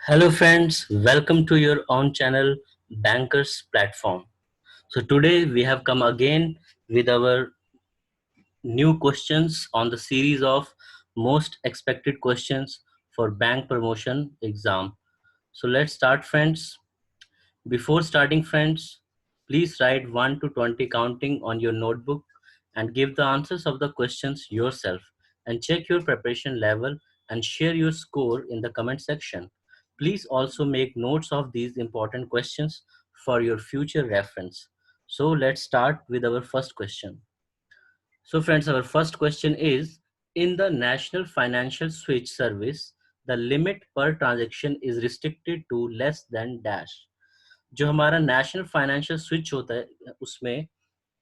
Hello friends, welcome to your own channel Bankers Platform. So today we have come again with our new questions on the series of most expected questions for bank promotion exam. So let's start friends. Before starting friends, please write 1 to 20 counting on your notebook and give the answers of the questions yourself and check your preparation level and share your score in the comment section. Please also make notes of these important questions for your future reference. So let's start with our first question. So friends, our first question is, in the National Financial Switch Service, the limit per transaction is restricted to less than dash. जो हमारा national financial switch होता है उसमें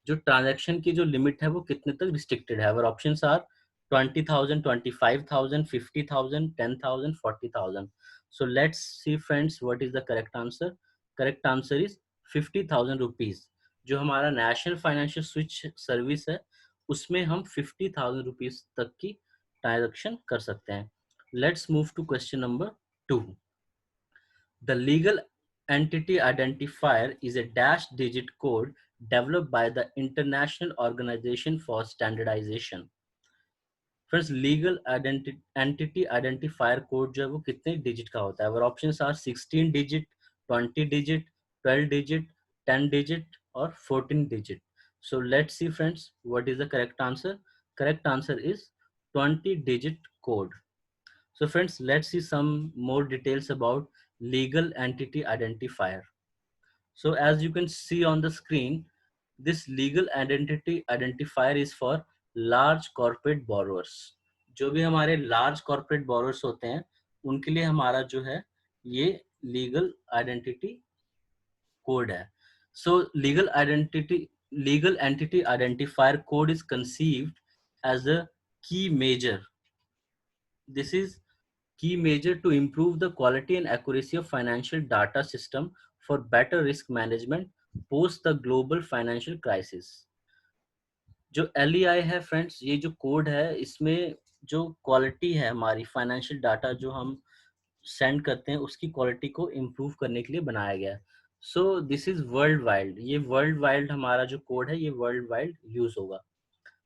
जो transaction की जो limit है वो कितने तक रिस्ट्रिक्टेड है। Our options are 20,000, 25,000, 50,000, 10,000, 40,000. So let's see friends, what is the correct answer? Correct answer is 50,000 rupees. जो हमारा नेशनल फाइनेंशियल स्विच सर्विस है उसमें हम 50,000 रुपीज तक की ट्रांजैक्शन कर सकते हैं. Let's move to question number 2. The legal entity identifier is a dash digit code developed by the International Organization for Standardization. Friends legal entity identifier code जो है वो कितने डिजिट का होता है? Our options are 16 digit, 20 digit, 12 digit, 10 digit और 14 digit. So let's see friends, what is the correct answer? Correct answer is 20 digit code. So friends, let's see some more details about legal entity identifier. So as you can see on the screen, this legal identity identifier is for large corporate borrowers. जो भी हमारे large corporate borrowers होते हैं उनके लिए हमारा जो है ये legal identity code है. So legal entity identifier code is conceived as a key measure. This is key measure to improve the quality and accuracy of financial data system for better risk management post the global financial crisis. जो LEI है friends, ये जो code है इसमें जो quality है हमारी financial data जो हम सेंड करते हैं उसकी क्वालिटी को इम्प्रूव करने के लिए बनाया गया है. So this is world wide, ये वर्ल्ड वाइड हमारा जो कोड है ये वर्ल्ड वाइड यूज होगा.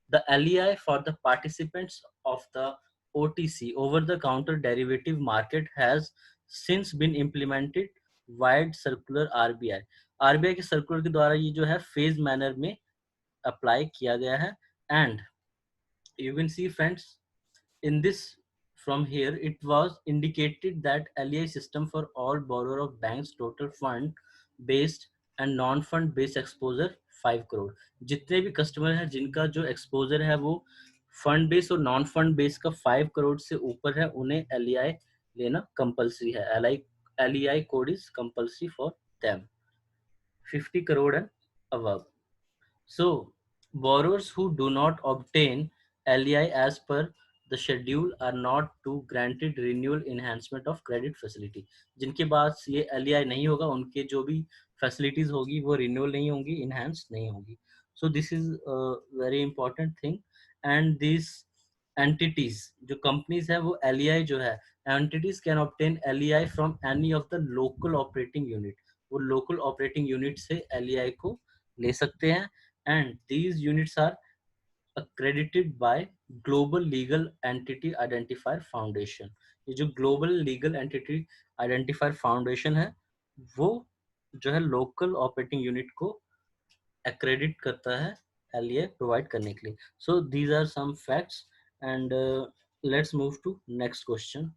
The LEI for the participants of the OTC over-the-counter derivative market has since been implemented wide circular RBI. RBI के सर्कुलर के द्वारा ये जो है फेज मैनर में अप्लाई किया गया है. And you can see friends, in this from here it was indicated that LEI system for all borrower of banks total fund based and non fund based exposure 5 crore. जितने भी customer हैं जिनका जो exposure है वो fund base और non fund base का 5 करोड़ से ऊपर है उन्हें LEI लेना कंपलसरी है. LEI code is compulsory for them 50 crore and above. So, borrowers who do not obtain LEI as per the schedule are not to granted renewal enhancement of credit facility. जिनके पास ये LEI नहीं होगा उनके जो भी facilities होगी वो renewal नहीं होंगी, enhance नहीं होगी. So this is a very important thing. And these entities जो companies है वो LEI जो है entities can obtain LEI from any of the local operating unit. वो local operating unit से LEI को ले सकते हैं. And these units are accredited by Global Legal Entity Identifier Foundation. ये जो Global Legal Entity Identifier Foundation है वो जो है local operating unit को accredit करता है LEI provide करने के लिए. So these are some facts and let's move to next question.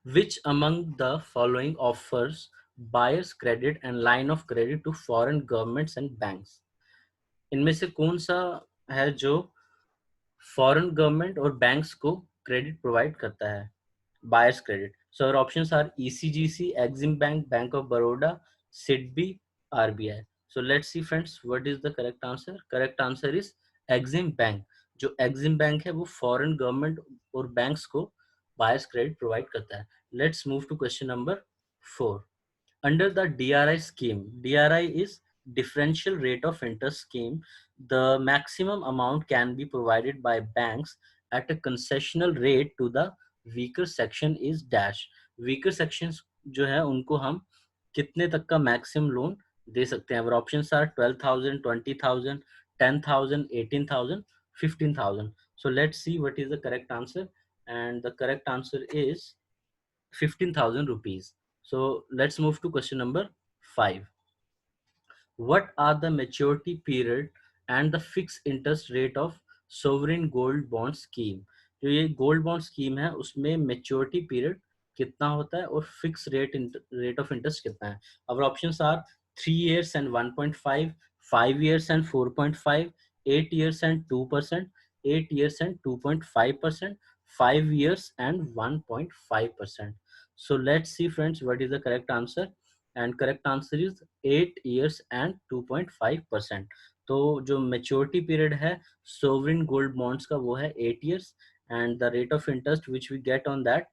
Which among the following offers buyer's credit and line of credit to foreign governments and banks? इनमें से कौन सा है जो फॉरेन गवर्नमेंट और बैंक्स को क्रेडिट प्रोवाइड करता है, buyers credit? So our options are ECGC, Exim bank, bank of Baroda, SIDBI, RBI. So let's see friends, what is the correct answer? Correct answer is Exim bank. जो एक्सिम बैंक है वो फॉरेन गवर्नमेंट और banks को buyers credit provide करता है. Let's move to question number 4. Under the DRI scheme, DRI is differential rate of interest scheme. The maximum amount can be provided by banks at a concessional rate to the weaker section is dash. Weaker sections जो है उनको हम कितने तक का maximum loan दे सकते हैं? अवर options are 12,000, 20,000, 10,000, 18,000, 15,000. So let's see what is the correct answer, and the correct answer is 15,000 rupees. So let's move to question number 5. What are the maturity period and the fixed interest rate of sovereign gold bond scheme? जो ये gold bond scheme है उसमें maturity period कितना होता है और fix rate of interest कितना है? Our options are 3 years and 1.5, 5 years and 4.5, 8 years and 2%, 8 years and 2.5%, 5 years and 1.5%. So let's see friends what is the correct answer, and correct answer is 8 years and 2.5%. तो जो maturity period है sovereign gold bonds का वो है 8 years, and the rate of interest which we get on that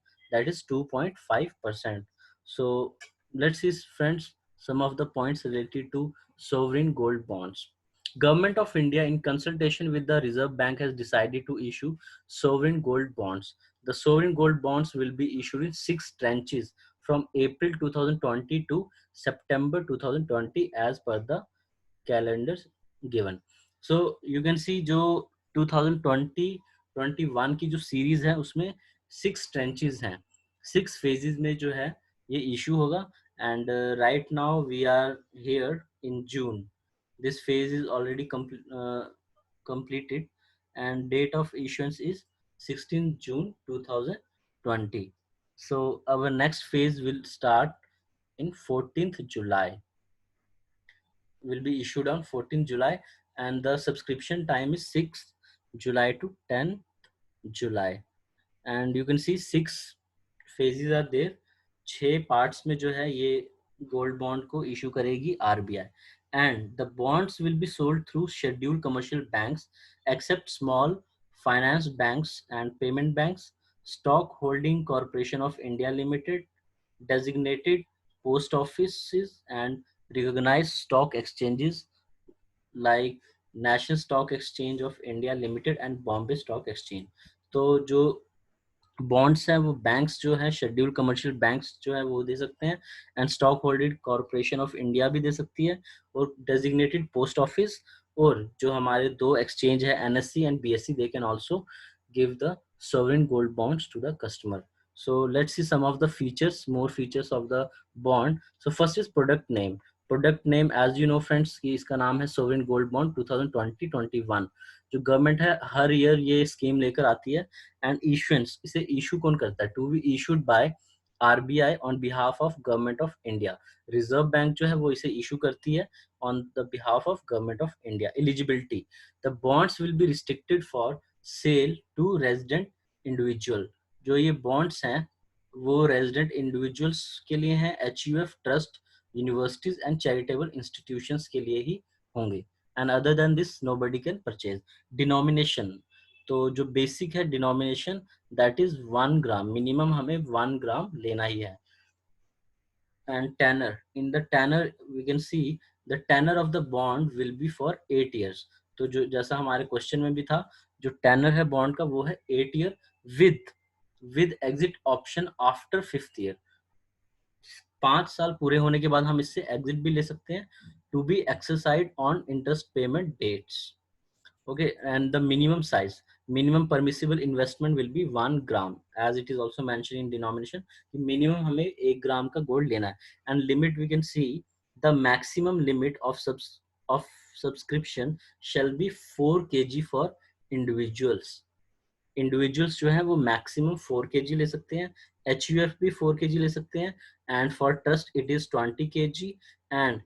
is 2.5%. So let's see friends some of the points related to sovereign gold bonds. Government of India in consultation with the Reserve Bank has decided to issue sovereign gold bonds. The sovereign gold bonds will be issued in 6 tranches from April 2020 to September 2020 as per the calendars given. So you can see जो 2020-21 की जो series है उसमें 6 trenches हैं, 6 phases में जो है ये इशू होगा. And right now we are here in June. This phase is already completed, and date of issuance is 16 June 2020. So our next phase will start in 14th July, will be issued on 14th July, and the subscription time is 6th July to 10th July. And you can see 6 phases are there. 6 parts में जो है ये gold bond को issue करेगी RBI. And the bonds will be sold through scheduled commercial banks except small finance banks and payment banks, Stock Holding Corporation of India Limited, designated post offices, and recognized stock exchanges like National Stock Exchange of India Limited and Bombay Stock Exchange. तो जो bonds हैं वो banks जो है scheduled commercial banks जो है वो दे सकते हैं, and stock holded corporation of India भी दे सकती है, और डेजिग्नेटेड पोस्ट ऑफिस, और जो हमारे दो एक्सचेंज है NSC and BSc, they can also give the sovereign gold bonds to the customer. So let's see some of the features, more features of the bond. So first is product name. Product name, as you know friends, कि इसका नाम है sovereign gold bond 2020-21. जो government है हर year ये scheme लेकर आती है. एंड इशुएंस, इसे इशू कौन करता है? To be issued by RBI on behalf of government of India. Reserve bank जो है वो इसे इशू करती है on the behalf of government of India. Eligibility, the bonds will be restricted for sale to resident individual. जो ये bonds हैं वो रेजिडेंट इंडिविजुअल्स के लिए हैं, HUF, trust, universities and charitable institutions के लिए ही होंगे. And other than this nobody can purchase. Denomination, तो जो बेसिक है denomination that is 1 gram, minimum हमें 1 ग्राम लेना ही है. And tenor, in the tenor we can see the tenor of the bond will be for 8 years. तो जो जैसा हमारे क्वेश्चन में भी था, जो टेनर है बॉन्ड का वो है 8 year with exit option after 5th year. 5 साल पूरे होने के बाद हम इससे एग्जिट भी ले सकते हैं, to be exercise on interest payment dates. Okay, and the minimum permissible investment will be 1 gram, as it is also mentioned in denomination. The minimum हमें 1 ग्राम का गोल्ड लेना है. And limit, we can see the maximum limit of subscription shall be 4 kg for individuals. Individuals जो है वो maximum 4 kg ले सकते हैं, एचयूएफ भी 4 kg ले सकते हैं, and for trust it is 20 kg, and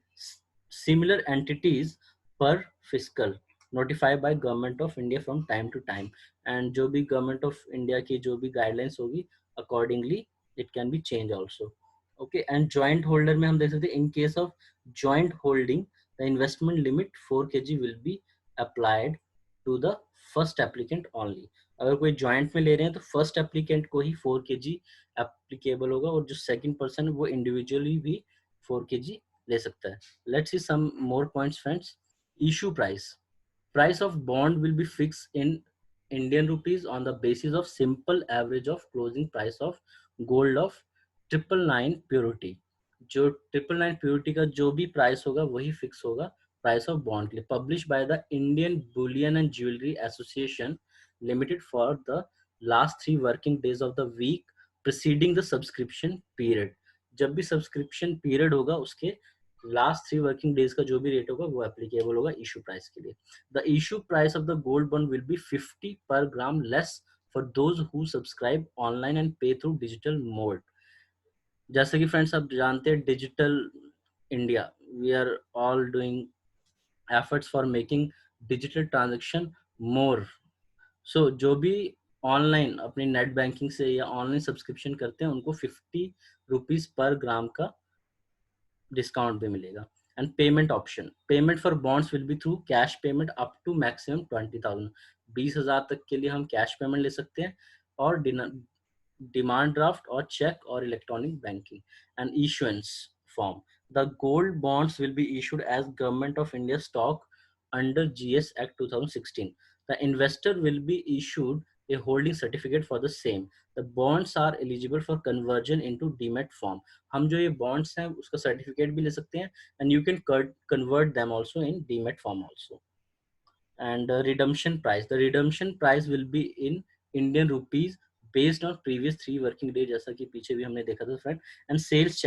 similar entities पर fiscal notified by government of India from time to time. And जो भी गवर्नमेंट ऑफ इंडिया की जो भी गाइडलाइंस होगी accordingly it can be change also. Okay, and joint holder में हम देख सकते हैं in case of joint holding the investment limit 4 kg will be applied to the first applicant only. अगर कोई ज्वाइंट में ले रहे हैं तो फर्स्ट एप्लीकेंट को ही 4 kg एप्लीकेबल होगा, और जो सेकंड पर्सन वो इंडिविजुअली भी 4 kg ले सकता है. Let's see some more points friends. Issue price, price of bond will be fixed in Indian rupees on the basis of simple average of closing price of gold of 999 purity. जो 999 purity का जो भी price होगा वही fix होगा price of bond के लिए. Publish by the Indian bullion and jewellery association limited for the last 3 working days of the week preceding the subscription period. जब भी सब्सक्रिप्शन पीरियड होगा उसके लास्ट 3 वर्किंग डेज का जो भी रेट होगा वो एप्लीकेबल होगा इशू प्राइस के लिए. The issue price of the gold bond will be 50 per gram less for those who subscribe online and pay through digital mode. जैसे कि फ्रेंड्स आप जानते हैं digital India, we are all doing efforts for making digital transaction more. So जो भी online अपनी net banking से या ऑनलाइन सब्सक्रिप्शन करते हैं उनको 50 रुपीज पर ग्राम का डिस्काउंट भी मिलेगा. And payment option, payment for bonds will be through cash payment up to maximum 20,000. 20,000 तक के लिए हम कैश पेमेंट ले सकते हैं और डिमांड ड्राफ्ट और चेक और electronic banking. And issuance form, the gold bonds will be issued as government of India stock under GS Act 2016. The investor will be issued a holding certificate for the same. The bonds are eligible for conversion into demat form. हम जो ये bonds हैं उसका certificate भी ले सकते हैं and you can convert them also in demat form also. And redemption price, the redemption price will be in Indian rupees based on previous 3 working day, जैसा कि पीछे भी हमने देखा था friend. And sales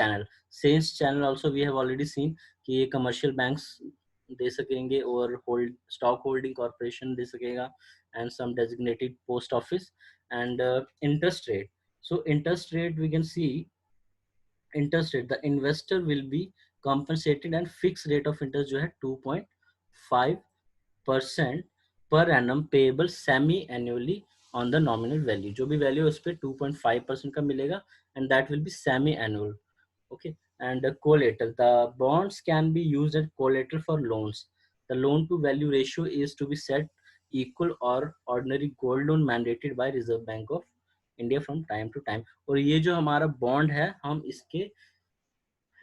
channel also we have already seen कि ये commercial banks दे सकेंगे और होल्ड स्टॉक होल्डिंग कॉर्पोरेशन दे सकेगा and some designated post office. And interest rate, so interest rate we can see interest rate, the investor will be compensated and fix rate of interest जो है 2.5% per annum payable semi annually on the nominal value. जो भी value है उस पर 2.5% का मिलेगा and that will be semi annual. Okay. And collateral, the bonds can be used as collateral for loans. The loan to value ratio is to be set equal or ordinary gold loan mandated by Reserve Bank of India from time to time. और ये जो हमारा bond है हम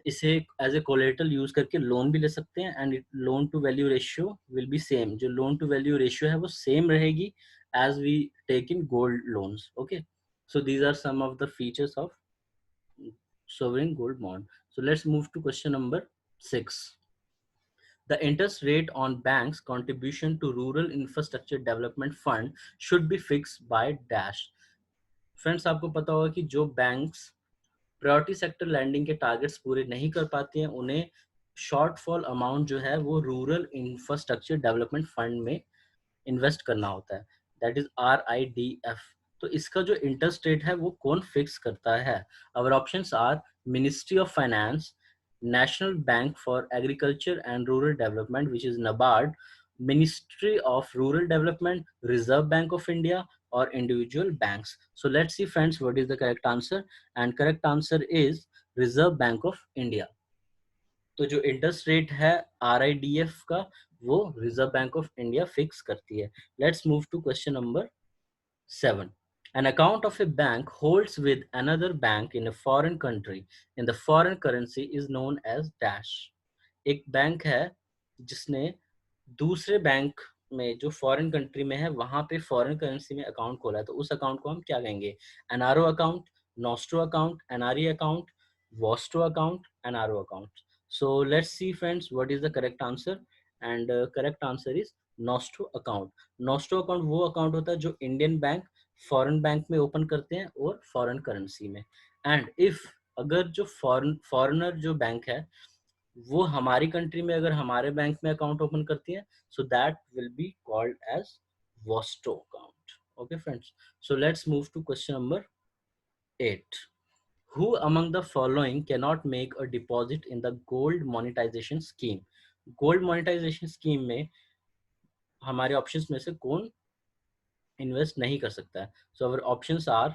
इसे as a collateral use करके loan भी ले सकते हैं and loan to value ratio will be same. जो लोन टू वैल्यू रेशियो है वो सेम रहेगी as we take in gold loans. Okay, so these are some of the features of sovereign gold bond. So let's move to question number 6. The interest rate on banks contribution to rural infrastructure development fund should be fixed by dash. Friends आपको पता होगा कि जो banks priority sector landing के targets पूरे नहीं कर पाती हैं उन्हें शॉर्टफॉल अमाउंट जो है वो रूरल इंफ्रास्ट्रक्चर डेवलपमेंट फंड में इन्वेस्ट करना होता है, दैट इज RIDF. तो इसका जो इंटरेस्ट रेट है वो कौन फिक्स करता है? Our options are ministry of finance, national bank for agriculture and rural development which is NABARD, Ministry of Rural Development, Reserve Bank of India, or individual banks. So let's see friends what is the correct answer, and correct answer is Reserve Bank of India. तो जो interest rate है RIDF का वो reserve bank of India fix करती है. Let's move to question number 7. An account of a bank holds with another bank in a foreign country in the foreign currency is known as dash. एक bank है जिसने दूसरे bank में जो foreign country में है वहां पे फॉरेन करेंसी में अकाउंट खोला है तो उस अकाउंट को हम क्या कहेंगे? NRO account, nostro account, NRE account, Vostro account, NRO account. So let's see friends what is the correct answer, and correct answer is nostro account. Nostro account वो अकाउंट होता है जो इंडियन बैंक फॉरेन बैंक में open करते हैं और foreign currency में. And if अगर जो फॉरेनर जो बैंक है वो हमारी कंट्री में अगर हमारे बैंक में अकाउंट ओपन करती है so that will be called as vostro account. Okay friends, so let's move to question number 8. Who among the following cannot make a deposit in the gold monetization scheme? gold monetization scheme में हमारे options में से कौन invest नहीं कर सकता है? So our options are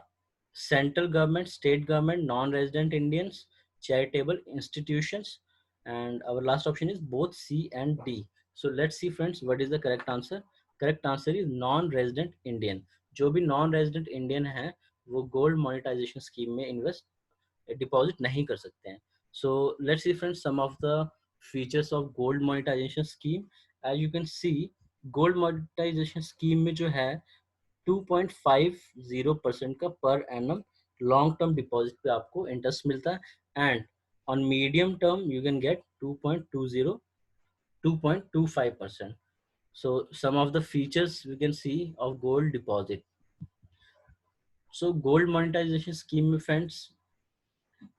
central government, state government, non resident Indians, charitable institutions, and our last option is both C and D. So let's see friends what is the correct answer. Correct answer is non-resident Indian. जो भी non-resident Indian है वो gold monetization scheme में invest deposit नहीं कर सकते हैं. So let's see friends some of the features of gold monetization scheme. As you can see gold monetization scheme में जो है 2.50% का per annum long term deposit पे आपको इंटरेस्ट मिलता है, and on medium term you can get 2.20 2.25%. So some of the features we can see of gold deposit. So gold monetization scheme में friends,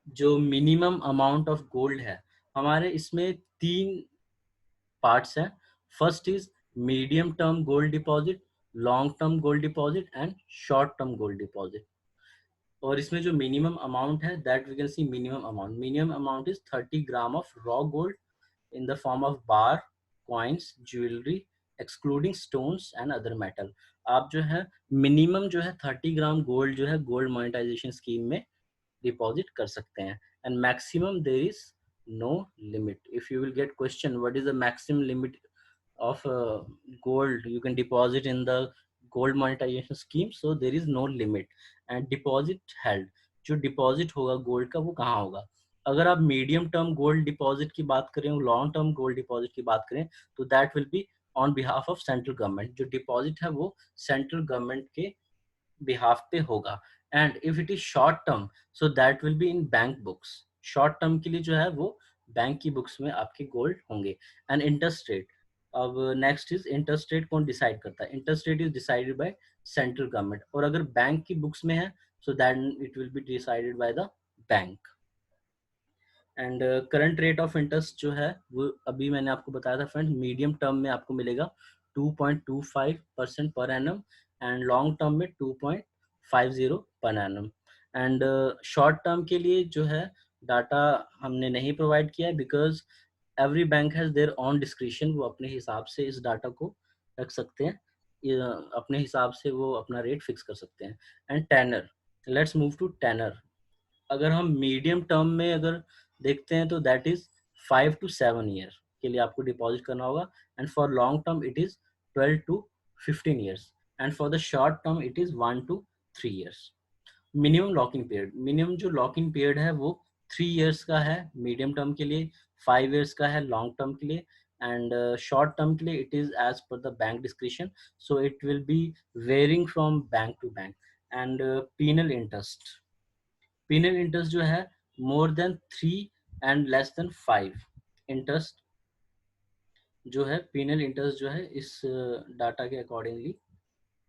जो मिनिमम अमाउंट ऑफ गोल्ड है हमारे इसमें तीन पार्ट्स हैं. First is medium term gold deposit, long term gold deposit and short term gold deposit. और इसमें जो मिनिमम अमाउंट है that we can see minimum amount is 30 gram of raw gold in the form of bar, coins, jewelry, excluding stones and other metal. आप जो है minimum जो है 30 ग्राम gold जो है गोल्ड मोनेटाइजेशन स्कीम में डिपॉजिट कर सकते हैं, and maximum there is no limit. If you will get question what is the maximum limit of gold you can deposit in the gold monetization scheme, so there is no limit. and deposit held, जो deposit होगा gold का वो कहाँ होगा. अगर आप medium term gold deposit की बात करें, लॉन्ग टर्म गोल्ड डिपॉजिट की बात करें, तो that will be on behalf of central government. जो डिपॉजिट है वो सेंट्रल गवर्नमेंट के बिहाफ पे होगा. And if it is short term so that will be in bank books. Short term के लिए जो है वो बैंक की बुक्स में आपके गोल्ड होंगे. एंड इंटरेस्ट रेट, अब नेक्स्ट इज इंटरेस्ट रेट कौन डिसाइड करता है. Interest rate is decided by central government, और अगर बैंक की बुक्स में है so that it will be decided by the bank. And current rate of interest जो है वो अभी मैंने आपको बताया था फ्रेंड, मीडियम टर्म में आपको मिलेगा 2.25% per annum, and long term में 2.50 per annum. And short term के लिए जो है डाटा हमने नहीं प्रोवाइड किया है because every bank has their on description. वो अपने हिसाब से इस डाटा को रख सकते हैं, अपने हिसाब से वो अपना रेट फिक्स कर सकते हैं. And tenor, let's move to tenor. अगर हम मीडियम टर्म में अगर देखते हैं तो दैट इज 5 to 7 ईयर के लिए आपको डिपॉजिट करना होगा, and for long term it is 12 to 15 years, and for the short term it is 1 to 3 years. Minimum locking period, minimum जो लॉकिंग पीरियड है वो 3 ईयर्स का है मीडियम टर्म के लिए, 5 ईयर्स का है लॉन्ग टर्म के लिए, एंड शॉर्ट टर्म के लिए it is as per the bank description, so it will be varying from bank to bank. And penal interest, penal interest जो है more than 3 and less than 5 interest जो है, penal interest जो है इस data के अकॉर्डिंगली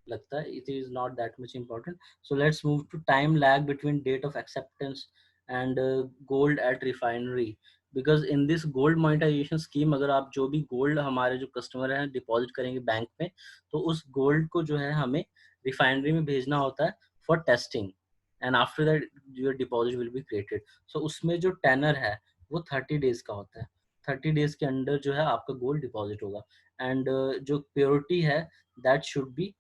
लगता है. It is not that much important. So let's move to time lag between date of acceptance and gold at refinery. Because in this gold monetization scheme अगर आप जो भी गोल्ड हमारे जो कस्टमर हैं डिपॉजिट करेंगे बैंक में, तो उस गोल्ड को जो है हमें रिफाइनरी में भेजना होता है for testing, and after that your deposit will be created. So उसमें जो टेनर है वो 30 डेज का होता है. 30 डेज के अंदर जो है आपका गोल्ड डिपॉजिट होगा. एंड जो प्योरिटी है दैट शुड बी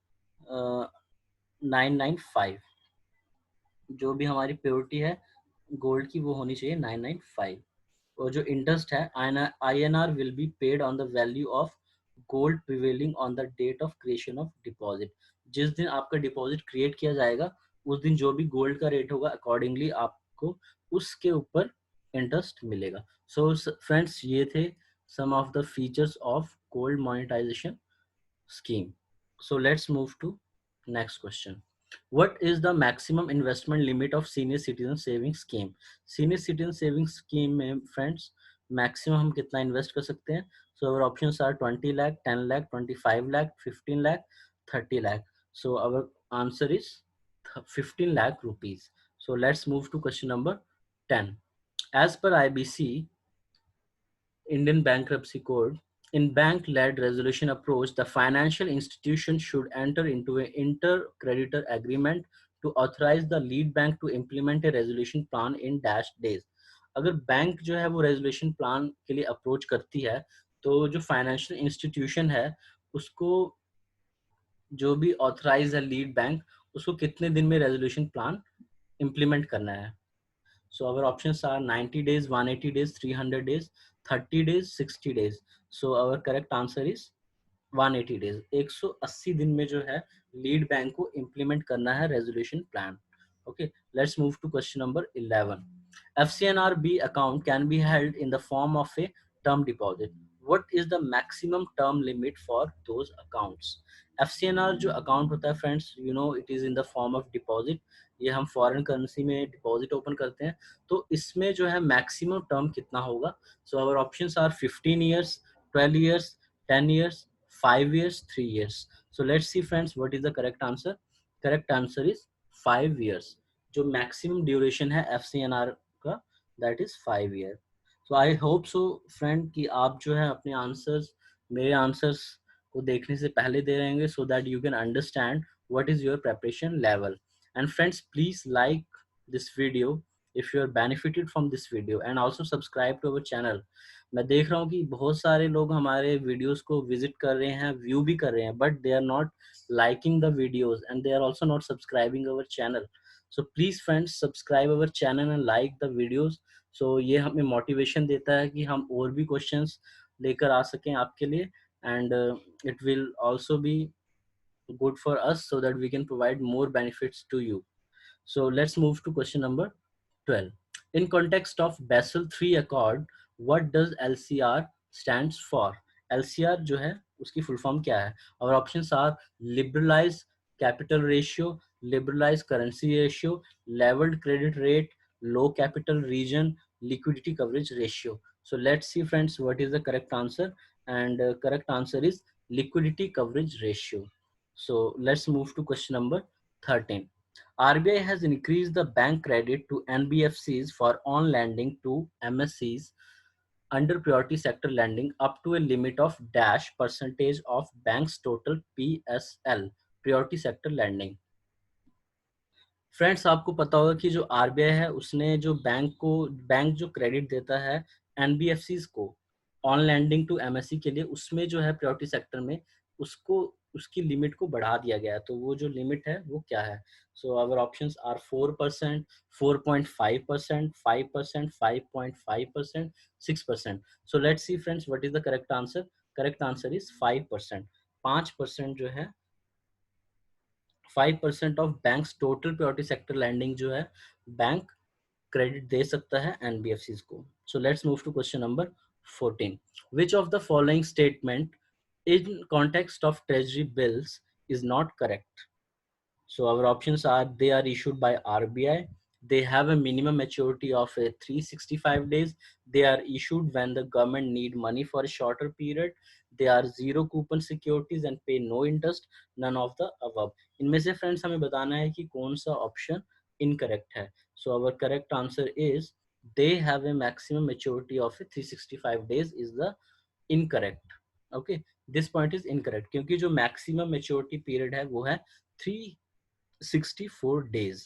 995. जो भी हमारी प्योरिटी है गोल्ड की वो होनी चाहिए 995. और जो इंटरेस्ट है INR will be paid on the value of gold prevailing on the date of creation of deposit. जिस दिन आपका डिपॉजिट क्रिएट किया जाएगा उस दिन जो भी गोल्ड का रेट होगा अकॉर्डिंगली आपको उसके ऊपर इंटरेस्ट मिलेगा. सो फ्रेंड्स ये थे some of the features of gold monetization scheme. So let's move to next question. What is the maximum investment limit of senior citizen savings scheme? Senior citizen savings scheme में friends maximum हम कितना invest कर सकते हैं? So our options are 20 lakh, 10 lakh, 25 lakh, 15 lakh, 30 lakh. So our answer is 15 lakh rupees. So let's move to question number 10. As per IBC, Indian Bankruptcy Code, in bank-led resolution approach, the financial institution should enter into an inter-creditor agreement to authorize the lead bank to implement a resolution plan in dash days. अगर bank जो है वो resolution plan के लिए approach करती है तो जो फाइनेंशियल इंस्टीट्यूशन है उसको जो भी ऑथराइज है लीड बैंक उसको कितने दिन में रेजोल्यूशन प्लान इम्प्लीमेंट करना है. So our options are 90 days, 180 days, 300 days, 30 days, 60 days. So our correct answer is 180 days. 180 दिन में जो है लीड बैंक को इम्प्लीमेंट करना है resolution plan. Okay, let's move to question number 11. FCNRB account can be held in the form of a term deposit. What is the maximum term limit for those accounts? FCNR जो account होता है friends, you know it is in the form of deposit. ये हम foreign currency में deposit open करते हैं, तो इसमें जो है मैक्सिमम टर्म कितना होगा? So our options are 15 years, 12 years, 10 years, 5 years, 3 years. So let's see friends what is the correct answer. Correct answer is 5 years. जो मैक्सिमम ड्यूरेशन है FCNR का, that is 5 year. So I hope so friend कि आप जो है अपने answers मेरे answers को देखने से पहले दे रहेंगे, so that you can understand what is your preparation level. And friends please like this video if you are benefited from this video and also subscribe to our channel। मैं देख रहा हूँ कि बहुत सारे लोग हमारे वीडियोस को विजिट कर रहे हैं, व्यू भी कर रहे हैं, but they are not liking the videos and they are also not subscribing our channel। so please friends subscribe our channel and like the videos। so ये हमें motivation देता है कि हम और भी questions लेकर आ सकें आपके लिए, and it will also be good for us so that we can provide more benefits to you। so let's move to question number 12। In context of Basel III Accord, what does LCR stands for? LCR जो है उसकी full form क्या है? Our options are liberalized capital ratio, liberalized currency ratio, leveled credit rate, low capital region, liquidity coverage ratio। So let's see friends what is the correct answer, and correct answer is liquidity coverage ratio। So let's move to question number 13। RBI has increased the bank credit to NBFCs for on lending to MSCs under priority sector lending up to a limit of dash percentage of bank's total PSL, priority sector lending। Friends आपको पता होगा कि जो RBI है उसने जो bank जो credit देता है एनबीएफसीज को ऑन लैंडिंग टू एमएससी के लिए, उसमें जो है प्रायोरिटी सेक्टर में उसको उसकी लिमिट को बढ़ा दिया गया है। तो वो जो लिमिट है वो क्या है? So our options are 4%, 4.5%, 5%, 5.5%, 6%। So let's see friends what is the correct answer. Correct answer is 5%। 5% जो है 5% of banks total priority sector lending जो है बैंक क्रेडिट दे सकता है एनबीएफसी को। So let's move to question number 14। Which of the following statement in context of treasury bills is not correct? So our options are: they are issued by RBI, they have a minimum maturity of 365 days, they are issued when the government need money for a shorter period, they are zero coupon securities and pay no interest, none of the above। इनमें से friends हमें बताना है कि कौन सा option incorrect है। So our correct answer is they have a maximum maturity of 365 days is the incorrect। okay, this point is incorrect क्योंकि जो maximum maturity period है वो है 364 days।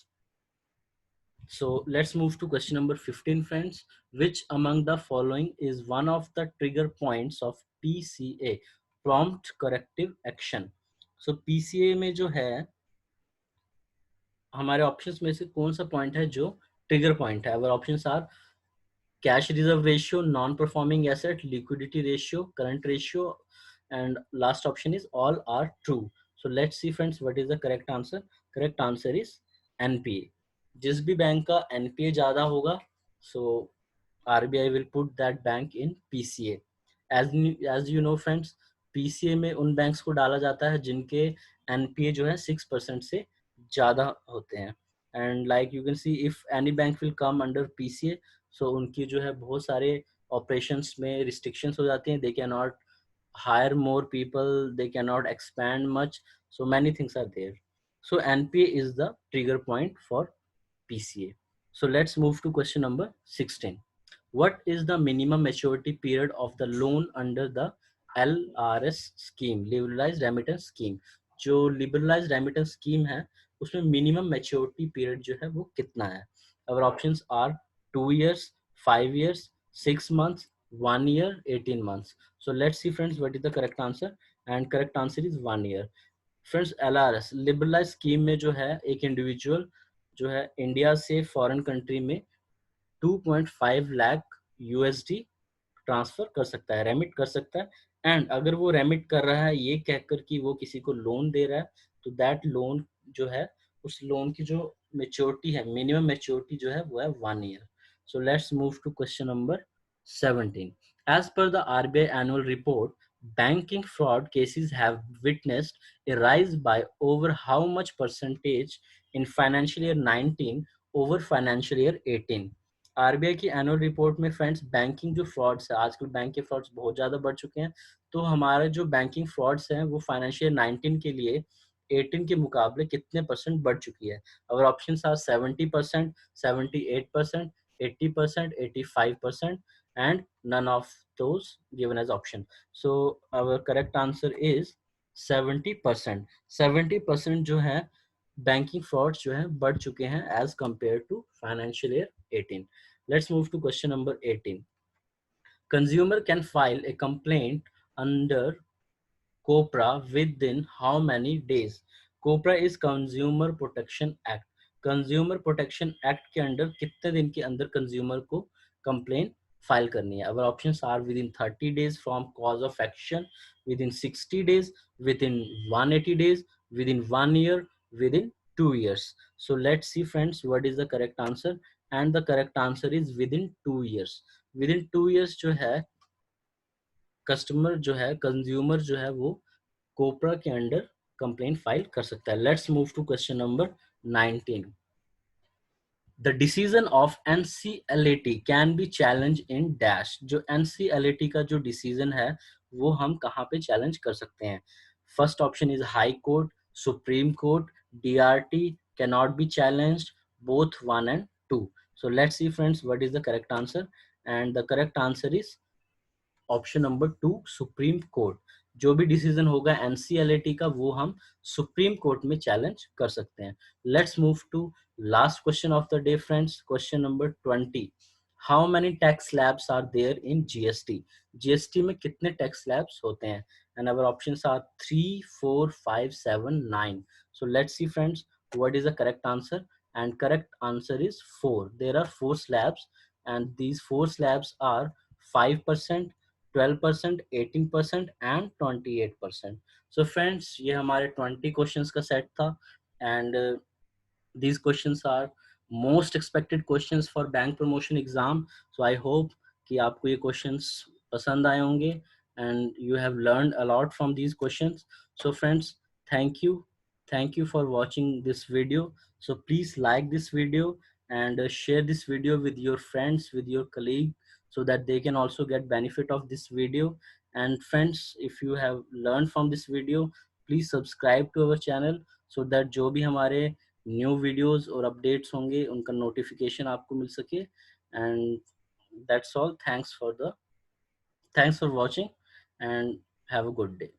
So let's move to question number 15 friends। which among the following is one of the trigger points of PCA, prompt corrective action? so PCA में जो है हमारे options में से कौन सा पॉइंट है जो ट्रिगर पॉइंट है? Our options are cash reserve ratio, non-performing asset, liquidity ratio, current ratio, and last option is all are true। so let's see friends what is the correct answer। correct answer is NPA। जिस भी bank का NPA ज्यादा होगा, so RBI will put that bank in PCA। as you know friends, PCA में उन banks को डाला जाता है जिनके NPA जो है 6% से ज्यादा होते हैं। and like you can see if any bank will come under PCA, so उनकी जो है बहुत सारे operations में restrictions हो जाती हैं। they cannot hire more people, they cannot expand much, so many things are there। so NPA is the trigger point for PCA। so let's move to question number 16। what is the minimum maturity period of the loan under the LRS scheme, liberalized remittance scheme? जो liberalized remittance scheme है उसमें minimum maturity period जो है वो कितना है? our options are 2 years, 5 years, 6 months, 1 year, 18 months। so let's see friends what is the correct answer, and correct answer is 1 year। Friends LRS liberalise scheme में जो है एक इंडिविजुअल जो है इंडिया से फॉरेन कंट्री में 2.5 लाख यूएसडी ट्रांसफर कर सकता है, रेमिट कर सकता है। एंड अगर वो रेमिट कर रहा है ये कहकर कि वो किसी को लोन दे रहा है, तो दैट लोन जो है उस लोन की जो मेच्योरिटी है, मिनिमम मेच्योरिटी जो है वो है 1 year. So let's move to question number 17। As per the RBI annual report, banking fraud cases have witnessed a rise by over how much percentage in financial year 19 over financial year 18? RBI की annual report में friends banking जो frauds है, आजकल bank के frauds बहुत ज़्यादा बढ़ चुके हैं, तो हमारे जो बैंकिंग फ्रॉड्स हैं वो फाइनेंशियल 19 के लिए 18 के मुकाबले कितने परसेंट बढ़ चुकी है? Our option are 70%, 78%, 80%, 85%, and none of those given as option. So our correct answer is 70%. 70% जो है बैंकिंग फ्रॉड्स जो है बढ़ चुके हैं as compare to financial year 18. Let's move to question number 18. Consumer can file a complaint under COPRA within how many days? COPRA is Consumer Protection Act. Consumer protection act के under कितने दिन के अंदर कंज्यूमर को complain file करनी है? Our options are within 30 days from cause of action, within 60 days, within 180 days, within 1 year, within 2 years. So let's see friends what is the correct answer, and the correct answer is within 2 years. within 2 years जो है customer जो है consumer जो है वो कोपरा के under complaint file कर सकता है. Let's move to question number 19. The decision of NCLAT can be challenge in dash. जो एनसीएलएटी का जो डिसीजन है वो हम कहाँ पे चैलेंज कर सकते हैं? First option is high court, supreme court, DRT, can not be challenged, both 1 and 2. So let's see friends what is the correct answer, and the correct answer is option number 2, supreme court. जो भी decision होगा NCLAT का वो हम supreme court में challenge कर सकते हैं. Let's move to last question of the day friends. Question number 20. How many tax slabs are there in GST? GST में कितने टैक्स स्लैब्स होते हैं? And our options are 3, 4, 5, 7, 9. So let's see friends what is the correct answer, and correct answer is 4. There are 4 slabs, and these 4 slabs are 5%, 12%, 18% and 28%. So friends ये हमारे 20 questions का set था, and these questions are most expected questions for bank promotion exam. So I hope कि आपको ये questions पसंद आए होंगे, and you have learned a lot from these questions. So friends, thank you for watching this video. So please like this video, and share this video with your friends, with your colleague, so that they can also get benefit of this video. And friends, if you have learned from this video, please subscribe to our channel, so that जो भी हमारे new videos और updates होंगे उनका notification आपको मिल सके. And that's all. Thanks for watching, and have a good day.